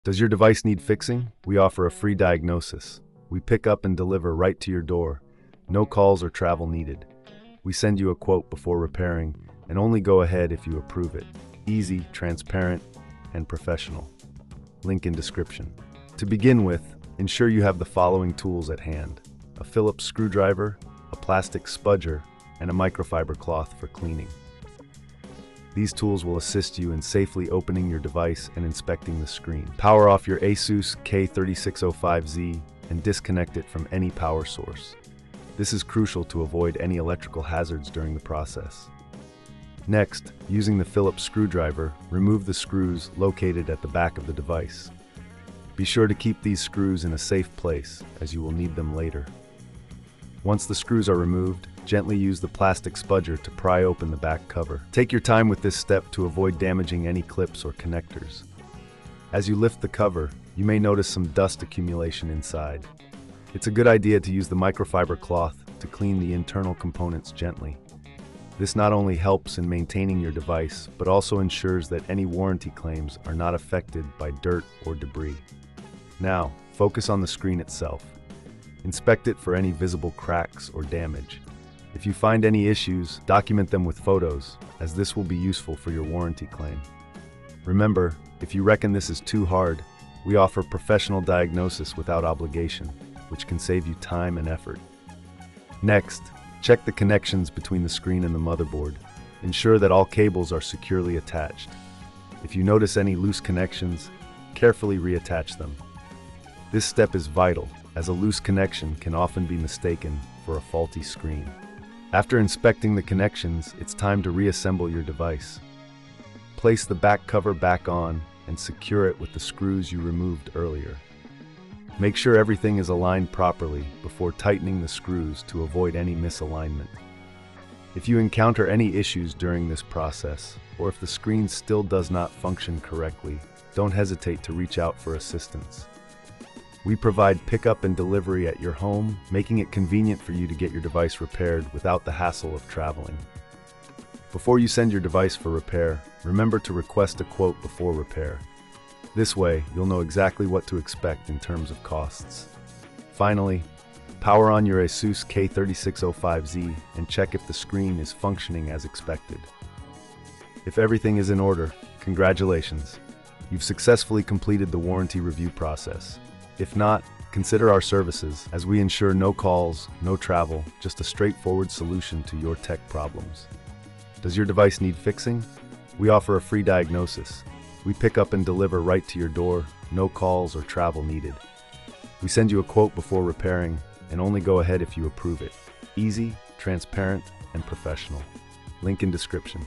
Does your device need fixing? We offer a free diagnosis. We pick up and deliver right to your door. No calls or travel needed. We send you a quote before repairing and only go ahead if you approve it. Easy, transparent, and professional. Link in description. To begin with, ensure you have the following tools at hand: a Phillips screwdriver, a plastic spudger, and a microfiber cloth for cleaning. These tools will assist you in safely opening your device and inspecting the screen. Power off your Asus K3605Z and disconnect it from any power source. This is crucial to avoid any electrical hazards during the process. Next, using the Phillips screwdriver, remove the screws located at the back of the device. Be sure to keep these screws in a safe place, as you will need them later. Once the screws are removed, gently use the plastic spudger to pry open the back cover. Take your time with this step to avoid damaging any clips or connectors. As you lift the cover, you may notice some dust accumulation inside. It's a good idea to use the microfiber cloth to clean the internal components gently. This not only helps in maintaining your device, but also ensures that any warranty claims are not affected by dirt or debris. Now, focus on the screen itself. Inspect it for any visible cracks or damage. If you find any issues, document them with photos, as this will be useful for your warranty claim. Remember, if you reckon this is too hard, we offer professional diagnosis without obligation, which can save you time and effort. Next, check the connections between the screen and the motherboard. Ensure that all cables are securely attached. If you notice any loose connections, carefully reattach them. This step is vital, as a loose connection can often be mistaken for a faulty screen. After inspecting the connections, it's time to reassemble your device. Place the back cover back on and secure it with the screws you removed earlier. Make sure everything is aligned properly before tightening the screws to avoid any misalignment. If you encounter any issues during this process, or if the screen still does not function correctly, don't hesitate to reach out for assistance. We provide pickup and delivery at your home, making it convenient for you to get your device repaired without the hassle of traveling. Before you send your device for repair, remember to request a quote before repair. This way, you'll know exactly what to expect in terms of costs. Finally, power on your Asus K3605Z and check if the screen is functioning as expected. If everything is in order, congratulations. You've successfully completed the warranty review process. If not, consider our services, as we ensure no calls, no travel, just a straightforward solution to your tech problems. Does your device need fixing? We offer a free diagnosis. We pick up and deliver right to your door, no calls or travel needed. We send you a quote before repairing and only go ahead if you approve it. Easy, transparent, and professional. Link in description.